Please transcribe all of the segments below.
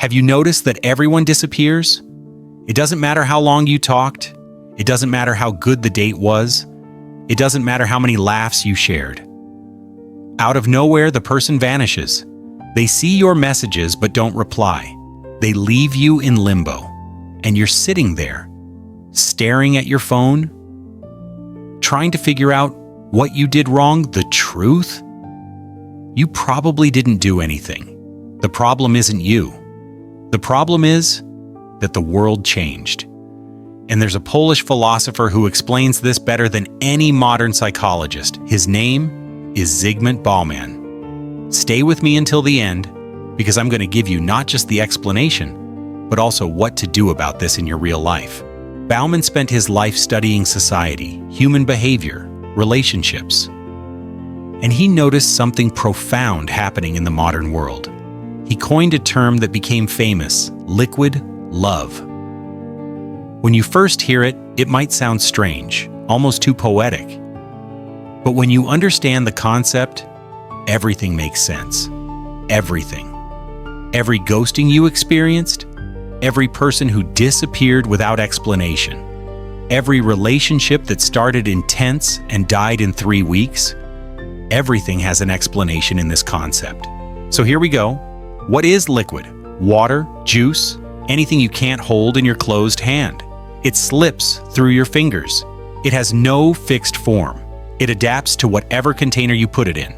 Have you noticed that everyone disappears? It doesn't matter how long you talked. It doesn't matter how good the date was. It doesn't matter how many laughs you shared. Out of nowhere, the person vanishes. They see your messages but don't reply. They leave you in limbo. And you're sitting there, staring at your phone, trying to figure out what you did wrong, the truth. You probably didn't do anything. The problem isn't you. The problem is that the world changed. And there's a Polish philosopher who explains this better than any modern psychologist. His name is Zygmunt Bauman. Stay with me until the end, because I'm going to give you not just the explanation, but also what to do about this in your real life. Bauman spent his life studying society, human behavior, relationships. And he noticed something profound happening in the modern world. He coined a term that became famous: liquid love. When you first hear it, it might sound strange, almost too poetic. But when you understand the concept, everything makes sense. Everything. Every ghosting you experienced, every person who disappeared without explanation, every relationship that started intense and died in 3 weeks, everything has an explanation in this concept. So here we go. What is liquid? Water, juice, anything you can't hold in your closed hand. It slips through your fingers. It has no fixed form. It adapts to whatever container you put it in.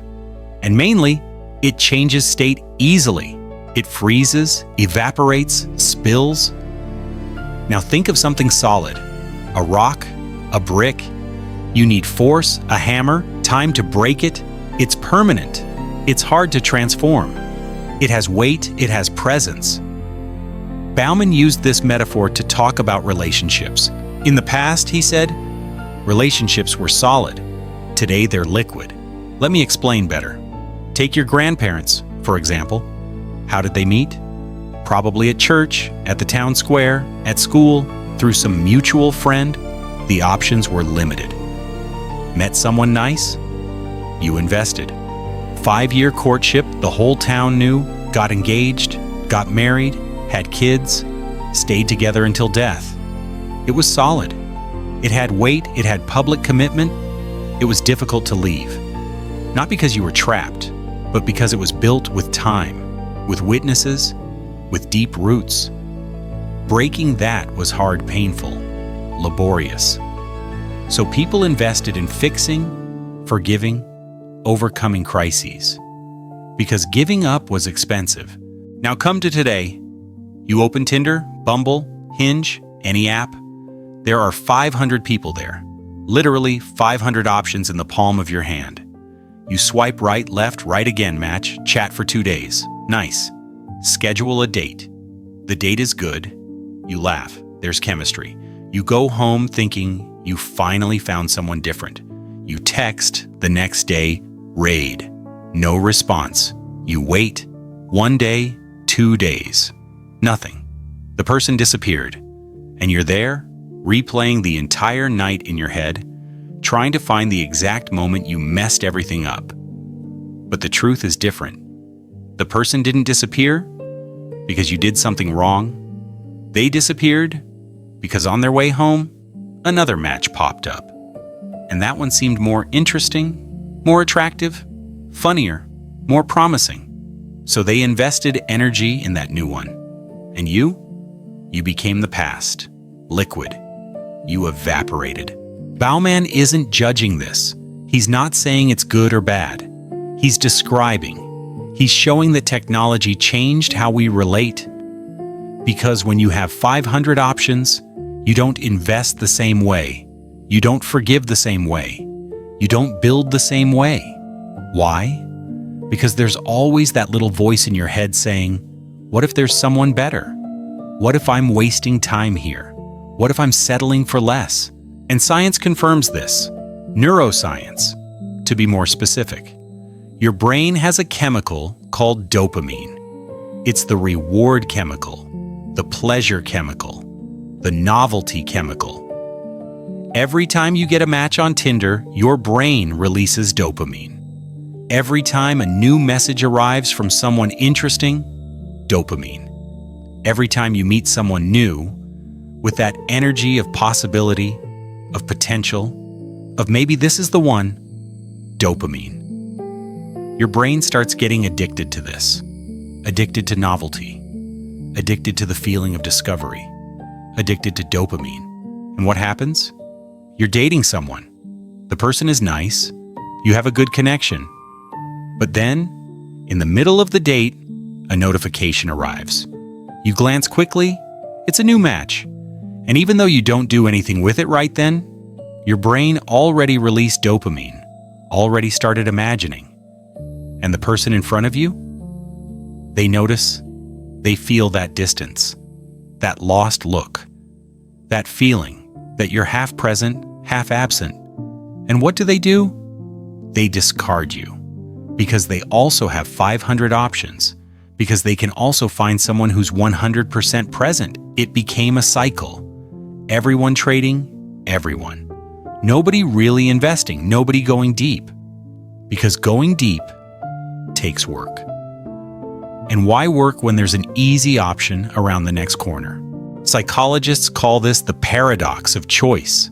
And mainly, it changes state easily. It freezes, evaporates, spills. Now think of something solid. A rock, a brick. You need force, a hammer, time to break it. It's permanent. It's hard to transform. It has weight, it has presence. Bauman used this metaphor to talk about relationships. In the past, he said, relationships were solid. Today, they're liquid. Let me explain better. Take your grandparents, for example. How did they meet? Probably at church, at the town square, at school, through some mutual friend. The options were limited. Met someone nice? You invested. 5-year courtship, the whole town knew, got engaged, got married, had kids, stayed together until death. It was solid. It had weight, it had public commitment. It was difficult to leave. Not because you were trapped, but because it was built with time, with witnesses, with deep roots. Breaking that was hard, painful, laborious. So people invested in fixing, forgiving, overcoming crises. Because giving up was expensive. Now come to today. You open Tinder, Bumble, Hinge, any app. There are 500 people there. Literally 500 options in the palm of your hand. You swipe right, left, right again match, chat for 2 days. Nice. Schedule a date. The date is good. You laugh. There's chemistry. You go home thinking you finally found someone different. You text the next day, raid. No response. You wait. 1 day, 2 days. Nothing. The person disappeared. And you're there, replaying the entire night in your head, trying to find the exact moment you messed everything up. But the truth is different. The person didn't disappear because you did something wrong. They disappeared because on their way home, another match popped up. And that one seemed more interesting, more attractive, funnier, more promising. So they invested energy in that new one. And you became the past, liquid. You evaporated. Bauman isn't judging this. He's not saying it's good or bad. He's describing. He's showing that technology changed how we relate. Because when you have 500 options, you don't invest the same way. You don't forgive the same way. You don't build the same way. Why? Because there's always that little voice in your head saying, what if there's someone better? What if I'm wasting time here? What if I'm settling for less? And science confirms this. Neuroscience, to be more specific. Your brain has a chemical called dopamine. It's the reward chemical, the pleasure chemical, the novelty chemical. Every time you get a match on Tinder, your brain releases dopamine. Every time a new message arrives from someone interesting, dopamine. every time you meet someone new, with that energy of possibility, of potential, of maybe this is the one, dopamine. Your brain starts getting addicted to this, addicted to novelty, addicted to the feeling of discovery, addicted to dopamine. And what happens? You're dating someone. The person is nice, you have a good connection. But then, in the middle of the date, a notification arrives. You glance quickly, it's a new match. And even though you don't do anything with it right then, your brain already released dopamine, already started imagining. And the person in front of you? They notice, they feel that distance, that lost look, that feeling that you're half present, half absent. And what do? They discard you, because they also have 500 options, because they can also find someone who's 100% present. It became a cycle. Everyone trading, everyone. Nobody really investing, nobody going deep. Because going deep takes work. And why work when there's an easy option around the next corner? Psychologists call this the paradox of choice.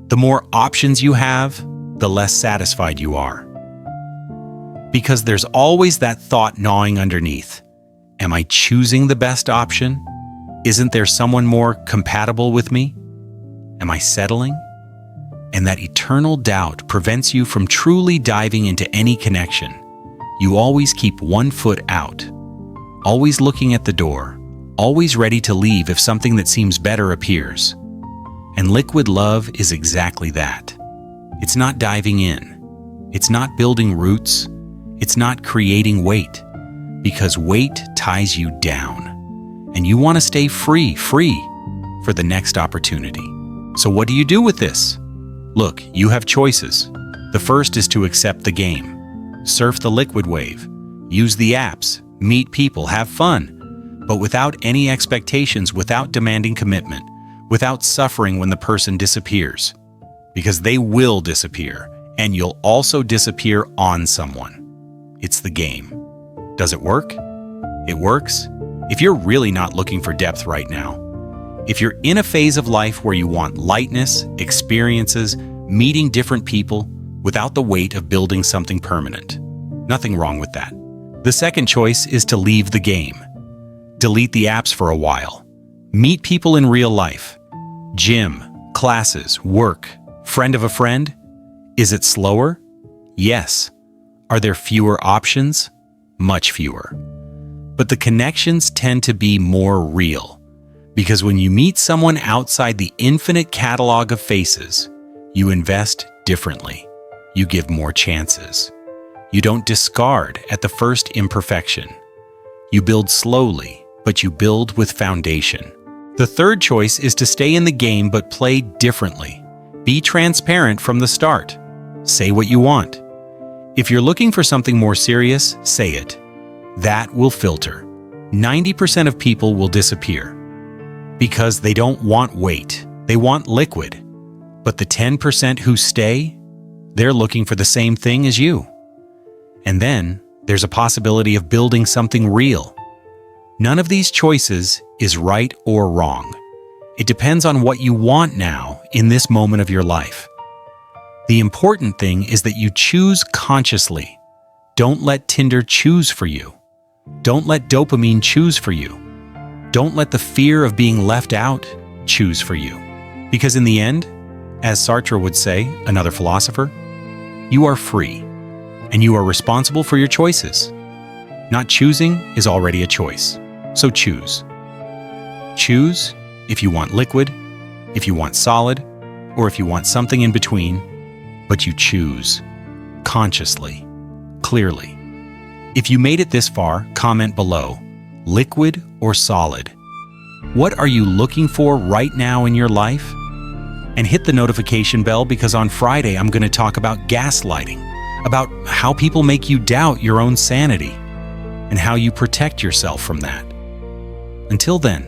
The more options you have, the less satisfied you are. Because there's always that thought gnawing underneath. Am I choosing the best option? Isn't there someone more compatible with me? Am I settling? And that eternal doubt prevents you from truly diving into any connection. You always keep one foot out, always looking at the door, always ready to leave if something that seems better appears. And liquid love is exactly that. It's not diving in. It's not building roots. It's not creating weight. Because weight ties you down. And you want to stay free for the next opportunity. So what do you do with this? Look, you have choices. The first is to accept the game. Surf the liquid wave. Use the apps. Meet people. Have fun. But without any expectations, without demanding commitment, without suffering when the person disappears. Because they will disappear, and you'll also disappear on someone. It's the game. Does it work? It works. If you're really not looking for depth right now, if you're in a phase of life where you want lightness, experiences, meeting different people without the weight of building something permanent, nothing wrong with that. The second choice is to leave the game. Delete the apps for a while. Meet people in real life. Gym, classes, work, friend of a friend. Is it slower? Yes. Are there fewer options? Much fewer. But the connections tend to be more real. Because when you meet someone outside the infinite catalog of faces, you invest differently. You give more chances. You don't discard at the first imperfection. You build slowly, but you build with foundation. The third choice is to stay in the game but play differently. Be transparent from the start. Say what you want. If you're looking for something more serious, say it. That will filter. 90% of people will disappear because they don't want weight. They want liquid. But the 10% who stay, they're looking for the same thing as you. And then there's a possibility of building something real. None of these choices is right or wrong. It depends on what you want now in this moment of your life. The important thing is that you choose consciously. Don't let Tinder choose for you. Don't let dopamine choose for you. Don't let the fear of being left out choose for you. Because in the end, as Sartre would say, another philosopher, you are free, and you are responsible for your choices. Not choosing is already a choice, so choose. Choose if you want liquid, if you want solid, or if you want something in between, but you choose consciously, clearly. If you made it this far, comment below, liquid or solid? What are you looking for right now in your life? And hit the notification bell because on Friday I'm going to talk about gaslighting, about how people make you doubt your own sanity, and how you protect yourself from that. Until then,